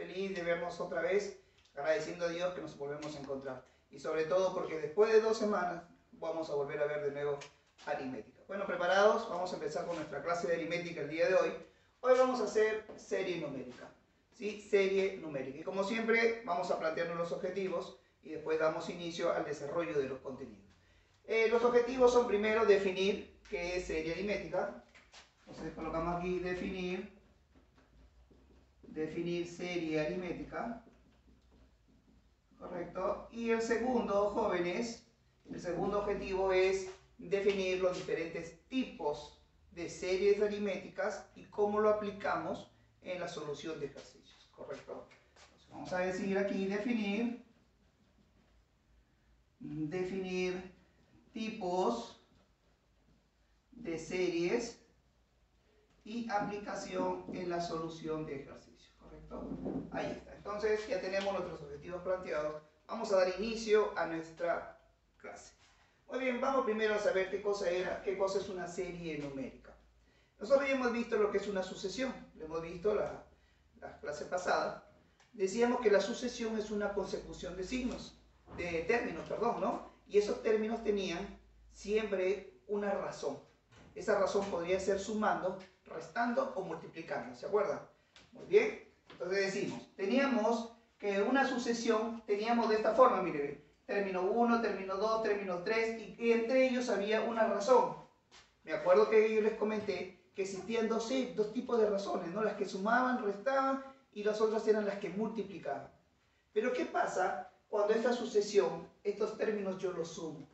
feliz de vernos otra vez, agradeciendo a Dios que nos volvemos a encontrar. Y sobre todo porque después de 2 semanas vamos a volver a ver de nuevo aritmética. Bueno, preparados, vamos a empezar con nuestra clase de aritmética el día de hoy. Hoy vamos a hacer serie numérica, ¿sí? Serie numérica. Y como siempre, vamos a plantearnos los objetivos y después damos inicio al desarrollo de los contenidos. Los objetivos son primero definir qué es serie aritmética. Entonces colocamos aquí definir serie aritmética, correcto. Y el segundo, jóvenes, el segundo objetivo es definir los diferentes tipos de series aritméticas y cómo lo aplicamos en la solución de ejercicios, correcto. Entonces vamos a decir aquí definir tipos de series y aplicación en la solución de ejercicios, ¿correcto? Ahí está. Entonces ya tenemos nuestros objetivos planteados. Vamos a dar inicio a nuestra clase. Muy bien, vamos primero a saber qué cosa es una serie numérica. Nosotros ya hemos visto lo que es una sucesión. Lo hemos visto la clase pasada. Decíamos que la sucesión es una consecución de términos, ¿no? Y esos términos tenían siempre una razón. Esa razón podría ser sumando, restando o multiplicando, ¿se acuerdan? Muy bien, entonces decimos, teníamos que una sucesión, teníamos de esta forma, mire, término 1, término 2, término 3, y entre ellos había una razón. Me acuerdo que yo les comenté que existían dos tipos de razones, ¿no? Las que sumaban, restaban, y las otras eran las que multiplicaban. Pero ¿qué pasa cuando esta sucesión, estos términos yo los sumo?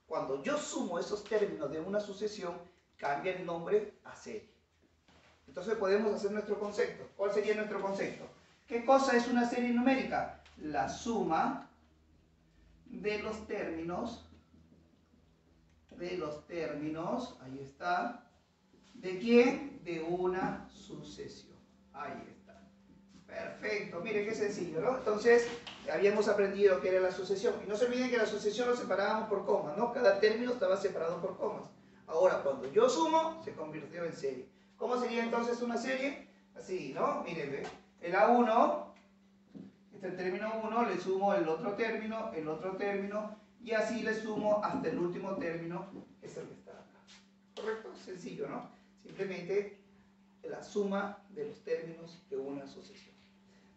Cuando yo sumo esos términos de una sucesión, cambia el nombre a serie. Entonces podemos hacer nuestro concepto. ¿Cuál sería nuestro concepto? ¿Qué cosa es una serie numérica? La suma de los términos, ahí está. ¿De quién? De una sucesión. Ahí está. Perfecto, miren qué sencillo, ¿no? Entonces, habíamos aprendido qué era la sucesión. Y no se olviden que la sucesión lo separábamos por comas, ¿no? Cada término estaba separado por comas. Ahora, cuando yo sumo, se convirtió en serie. ¿Cómo sería entonces una serie? Así, ¿no? Miren, ¿ve? El A1, este término 1, le sumo el otro término, y así le sumo hasta el último término, que es el que está acá. ¿Correcto? Sencillo, ¿no? Simplemente la suma de los términos de una sucesión.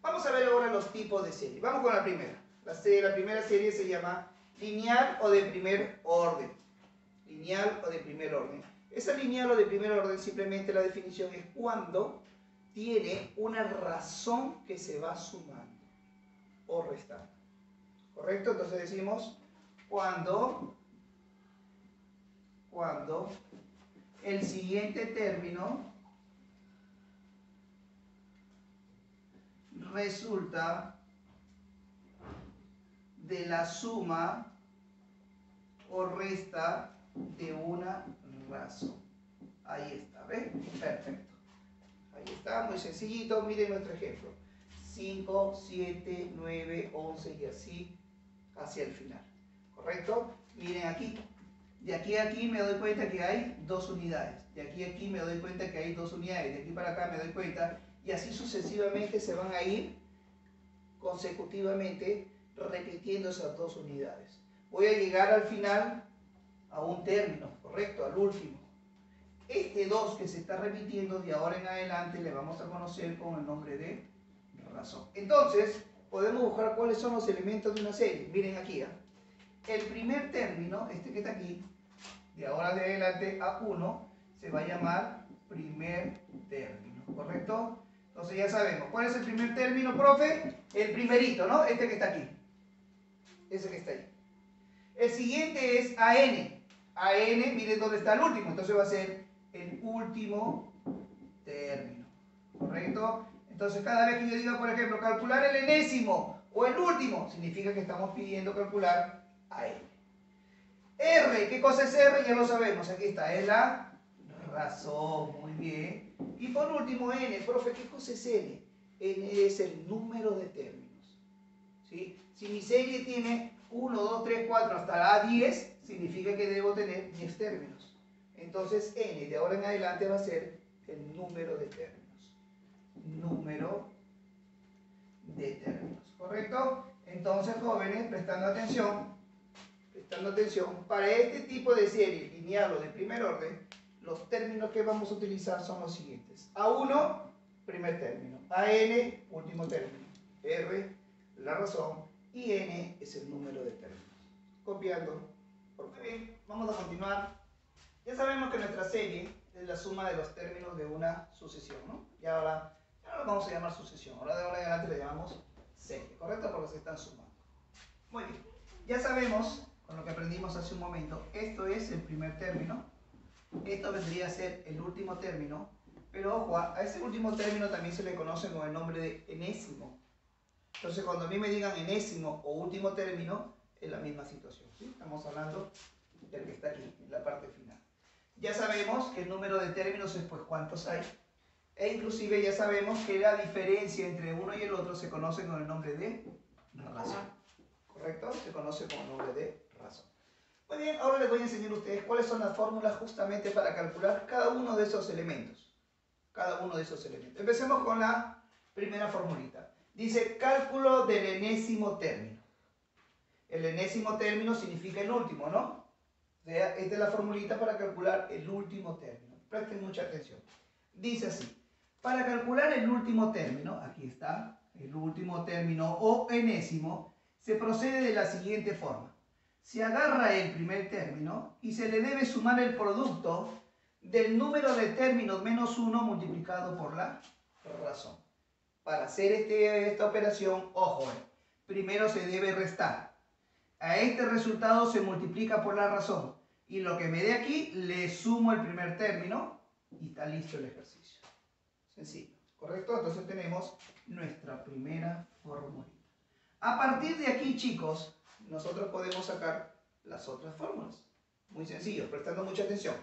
Vamos a ver ahora los tipos de serie. Vamos con la primera. La primera serie se llama lineal o de primer orden. Lineal o de primer orden. Esa lineal o de primer orden, simplemente la definición es cuando tiene una razón que se va sumando o restando. ¿Correcto? Entonces decimos cuando el siguiente término resulta de la suma o resta de una razón. Ahí está, ¿ven? Perfecto. Ahí está, muy sencillito. Miren nuestro ejemplo. 5, 7, 9, 11 y así hacia el final. ¿Correcto? Miren aquí. De aquí a aquí me doy cuenta que hay 2 unidades. De aquí a aquí me doy cuenta que hay 2 unidades. De aquí para acá me doy cuenta. Y así sucesivamente se van a ir consecutivamente repitiendo esas 2 unidades. Voy a llegar al final a un término, ¿correcto? Al último. Este 2 que se está repitiendo de ahora en adelante le vamos a conocer con el nombre de razón. Entonces, podemos buscar cuáles son los elementos de una serie. Miren aquí, ¿eh? El primer término, este que está aquí, de ahora de adelante a 1, se va a llamar primer término, ¿correcto? Entonces ya sabemos, ¿cuál es el primer término, profe? El primerito, ¿no? Este que está aquí. Ese que está ahí. El siguiente es AN. AN, miren dónde está el último. Entonces va a ser el último término, ¿correcto? Entonces cada vez que yo diga, por ejemplo, calcular el enésimo o el último, significa que estamos pidiendo calcular AN. R, ¿qué cosa es R? Ya lo sabemos, aquí está, es la razón, muy bien. Y por último, N, profe, ¿qué cosa es N? N es el número de términos, ¿sí? Si mi serie tiene 1, 2, 3, 4 hasta la A10, significa que debo tener 10 términos. Entonces N de ahora en adelante va a ser el número de términos. Número de términos, ¿correcto? Entonces, jóvenes, prestando atención, para este tipo de serie lineal o de primer orden, los términos que vamos a utilizar son los siguientes. A1, primer término. AN, último término. R, la razón. Y N es el número de términos. Copiando. Muy bien, vamos a continuar. Ya sabemos que nuestra serie es la suma de los términos de una sucesión, ¿no? Y ahora ya no lo vamos a llamar sucesión. Ahora de ahora en adelante le llamamos serie, ¿correcto? Porque se están sumando. Muy bien. Ya sabemos, con lo que aprendimos hace un momento, esto es el primer término. Esto vendría a ser el último término, pero ojo, a ese último término también se le conoce con el nombre de enésimo. Entonces, cuando a mí me digan enésimo o último término, es la misma situación, ¿sí? Estamos hablando del que está aquí, en la parte final. Ya sabemos que el número de términos es pues cuántos hay, e inclusive ya sabemos que la diferencia entre uno y el otro se conoce con el nombre de razón, ¿correcto? Se conoce con el nombre de razón. Muy bien, ahora les voy a enseñar a ustedes cuáles son las fórmulas justamente para calcular cada uno de esos elementos. Empecemos con la primera formulita. Dice cálculo del enésimo término. El enésimo término significa el último, ¿no? O sea, esta es la formulita para calcular el último término. Presten mucha atención. Dice así. Para calcular el último término, aquí está, el último término o enésimo, se procede de la siguiente forma. Se agarra el primer término y se le debe sumar el producto del número de términos menos 1 multiplicado por la razón. Para hacer esta operación, ojo, primero se debe restar. A este resultado se multiplica por la razón. Y lo que me dé aquí, le sumo el primer término y está listo el ejercicio. Sencillo, ¿correcto? Entonces tenemos nuestra primera fórmula. A partir de aquí, chicos, nosotros podemos sacar las otras fórmulas. Muy sencillo, prestando mucha atención.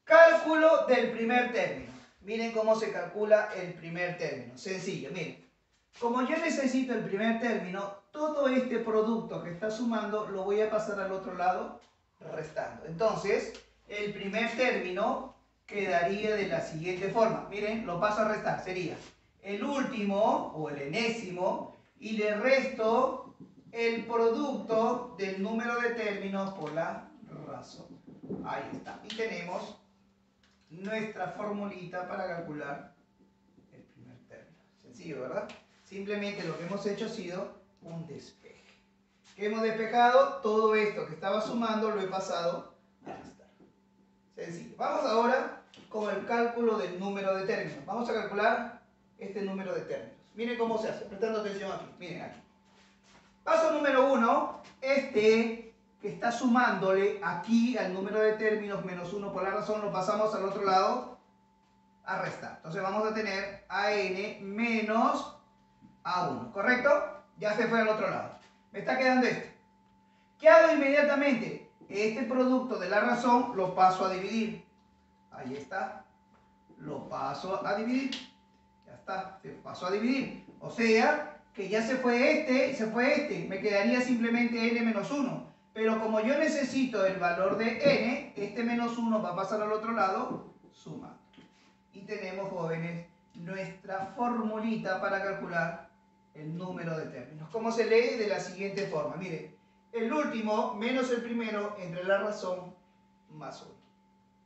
Cálculo del primer término. Miren cómo se calcula el primer término. Sencillo, miren. Como yo necesito el primer término, todo este producto que está sumando lo voy a pasar al otro lado restando. Entonces, el primer término quedaría de la siguiente forma. Miren, lo paso a restar. Sería el último o el enésimo y le resto el producto del número de términos por la razón. Ahí está. Y tenemos nuestra formulita para calcular el primer término. Sencillo, ¿verdad? Simplemente lo que hemos hecho ha sido un despeje. ¿Qué hemos despejado? Todo esto que estaba sumando lo he pasado a restar. Sencillo. Vamos ahora con el cálculo del número de términos. Vamos a calcular este número de términos. Miren cómo se hace, prestando atención aquí. Miren aquí. Paso número 1, este que está sumándole aquí al número de términos menos 1 por la razón, lo pasamos al otro lado a restar. Entonces vamos a tener AN menos A1, ¿correcto? Ya se fue al otro lado. Me está quedando este. ¿Qué hago inmediatamente? Este producto de la razón lo paso a dividir. Ahí está. Lo paso a dividir. Ya está, se pasó a dividir. O sea, que ya se fue este y se fue este. Me quedaría simplemente n menos 1. Pero como yo necesito el valor de n, este menos 1 va a pasar al otro lado, suma. Y tenemos, jóvenes, nuestra formulita para calcular el número de términos. ¿Cómo se lee? De la siguiente forma. Miren, el último menos el primero entre la razón más 1.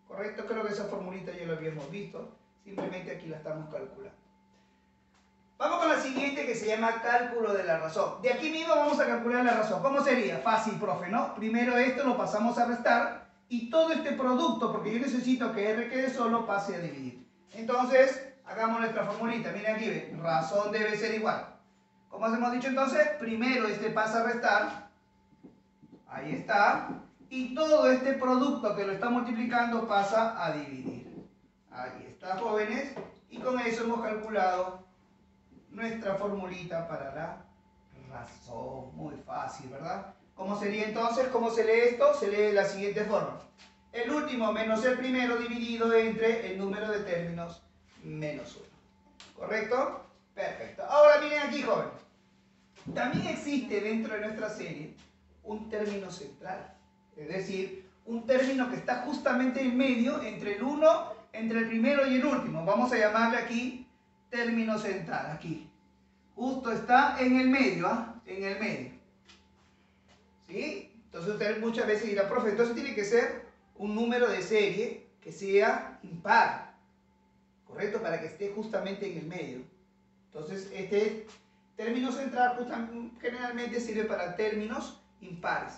¿Correcto? Creo que esa formulita ya lo habíamos visto. Simplemente aquí la estamos calculando. Vamos con la siguiente que se llama cálculo de la razón. De aquí mismo vamos a calcular la razón. ¿Cómo sería? Fácil, profe, ¿no? Primero esto lo pasamos a restar y todo este producto, porque yo necesito que R quede solo, pase a dividir. Entonces, hagamos nuestra formulita. Miren aquí, ¿ve? Razón debe ser igual. ¿Cómo hemos dicho entonces? Primero este pasa a restar. Ahí está. Y todo este producto que lo está multiplicando pasa a dividir. Ahí está, jóvenes. Y con eso hemos calculado nuestra formulita para la razón. Muy fácil, ¿verdad? ¿Cómo sería entonces? ¿Cómo se lee esto? Se lee de la siguiente forma. El último menos el primero dividido entre el número de términos menos 1. ¿Correcto? Perfecto. Ahora miren aquí, jóvenes. También existe dentro de nuestra serie un término central. Es decir, un término que está justamente en medio entre el 1, entre el primero y el último. Vamos a llamarle aquí término central, aquí. Justo está en el medio, ¿ah? En el medio. ¿Sí? Entonces usted muchas veces dirá, profe, entonces tiene que ser un número de serie que sea impar, ¿correcto? Para que esté justamente en el medio. Entonces este término central generalmente sirve para términos impares,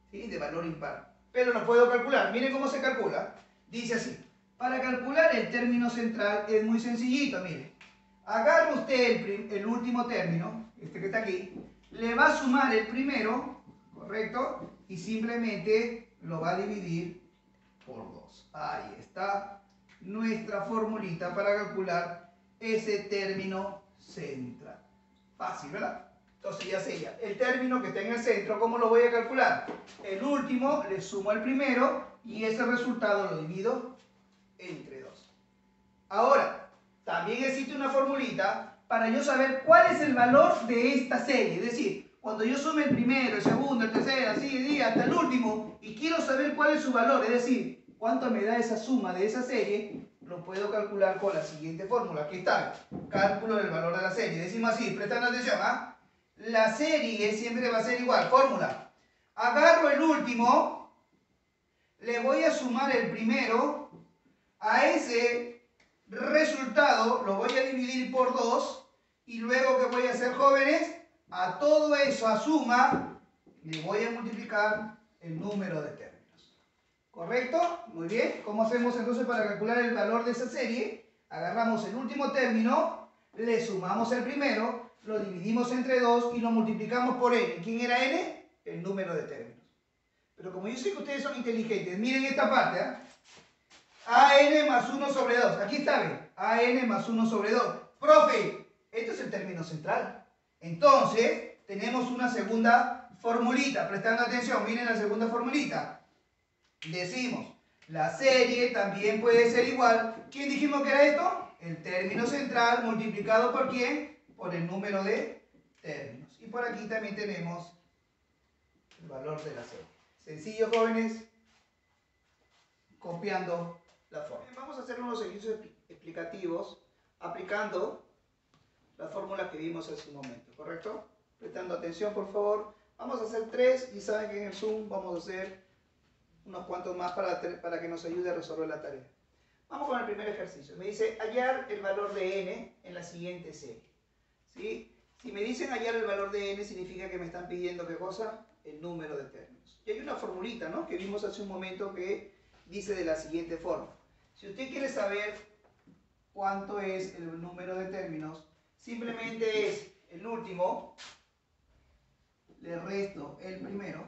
¿sí? De valor impar. Pero lo puedo calcular. Miren cómo se calcula. Dice así. Para calcular el término central es muy sencillito, mire. Agarra usted el último término, este que está aquí, le va a sumar el primero, ¿correcto? Y simplemente lo va a dividir por 2. Ahí está nuestra formulita para calcular ese término central. Fácil, ¿verdad? Entonces ya sería el término que está en el centro, ¿cómo lo voy a calcular? El último le sumo al primero y ese resultado lo divido entre 2. Ahora, también existe una formulita para yo saber cuál es el valor de esta serie. Es decir, cuando yo sume el primero, el segundo, el tercero, así, hasta el último, y quiero saber cuál es su valor, es decir, cuánto me da esa suma de esa serie, lo puedo calcular con la siguiente fórmula. Aquí está, cálculo del valor de la serie. Decimos así, prestando atención, ¿ah? La serie siempre va a ser igual. Fórmula. Agarro el último, le voy a sumar el primero, a ese resultado lo voy a dividir por 2 y luego, ¿qué voy a hacer, jóvenes? A todo eso, a suma, le voy a multiplicar el número de términos. ¿Correcto? Muy bien. ¿Cómo hacemos entonces para calcular el valor de esa serie? Agarramos el último término, le sumamos el primero, lo dividimos entre 2 y lo multiplicamos por n. ¿Quién era n? El número de términos. Pero como yo sé que ustedes son inteligentes, miren esta parte, ¿eh? AN más 1 sobre 2. Aquí está, ¿ven? AN más 1 sobre 2. Profe, esto es el término central. Entonces, tenemos una segunda formulita. Prestando atención, miren la segunda formulita. Decimos, la serie también puede ser igual. ¿Quién dijimos que era esto? El término central multiplicado por ¿quién? Por el número de términos. Y por aquí también tenemos el valor de la serie. Sencillo, jóvenes. Copiando la forma. Vamos a hacer unos ejercicios explicativos aplicando la fórmula que vimos hace un momento, ¿correcto? Prestando atención, por favor. Vamos a hacer 3 y saben que en el Zoom vamos a hacer unos cuantos más para que nos ayude a resolver la tarea. Vamos con el primer ejercicio. Me dice hallar el valor de n en la siguiente serie. ¿Sí? Si me dicen hallar el valor de n, significa que me están pidiendo, ¿qué cosa? El número de términos. Y hay una formulita, ¿no?, que vimos hace un momento que dice de la siguiente forma. Si usted quiere saber cuánto es el número de términos, simplemente es el último, le resto el primero,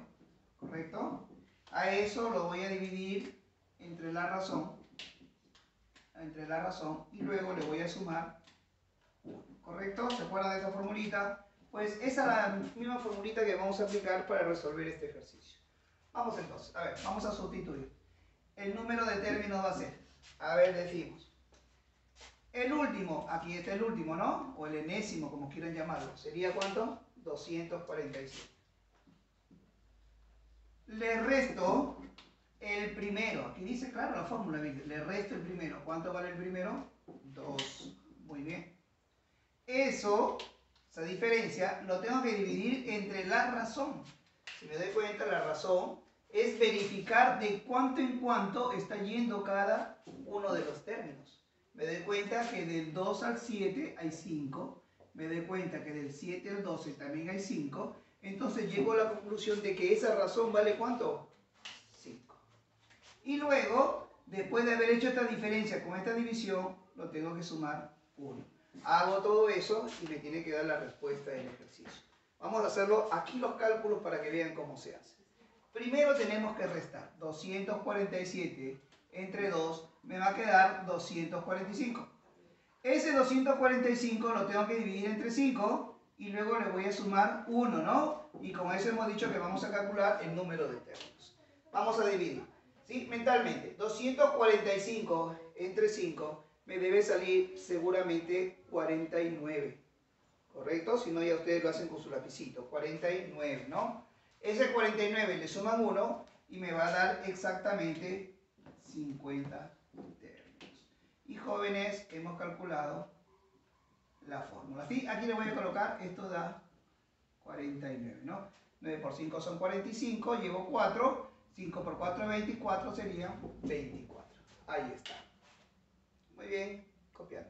¿correcto? A eso lo voy a dividir entre la razón, y luego le voy a sumar 1, ¿correcto? ¿Se acuerdan de esa formulita? Pues esa es la misma formulita que vamos a aplicar para resolver este ejercicio. Vamos entonces, a ver, vamos a sustituir. El número de términos va a ser, a ver, decimos, el último, aquí está el último, ¿no? O el enésimo, como quieran llamarlo. ¿Sería cuánto? 247. Le resto el primero. Aquí dice, claro, la fórmula. Le resto el primero. ¿Cuánto vale el primero? 2. Muy bien. Eso, esa diferencia, lo tengo que dividir entre la razón. Si me doy cuenta, la razón es verificar de cuánto en cuánto está yendo cada uno de los términos. Me doy cuenta que del 2 al 7 hay 5. Me doy cuenta que del 7 al 12 también hay 5. Entonces llego a la conclusión de que esa razón vale ¿cuánto? 5. Y luego, después de haber hecho esta diferencia con esta división, lo tengo que sumar 1. Hago todo eso y me tiene que dar la respuesta del ejercicio. Vamos a hacerlo aquí los cálculos para que vean cómo se hace. Primero tenemos que restar 247 entre 2, me va a quedar 245. Ese 245 lo tengo que dividir entre 5 y luego le voy a sumar 1, ¿no? Y con eso hemos dicho que vamos a calcular el número de términos. Vamos a dividir, ¿sí? Mentalmente, 245 entre 5 me debe salir seguramente 49. ¿Correcto? Si no, ya ustedes lo hacen con su lapicito. 49, ¿no? Ese 49 le suman 1 y me va a dar exactamente 50 términos. Y jóvenes, hemos calculado la fórmula. ¿Sí? Aquí le voy a colocar, esto da 49, ¿no? 9 por 5 son 45, llevo 4, 5 por 4 24 serían 24. Ahí está. Muy bien, copiando.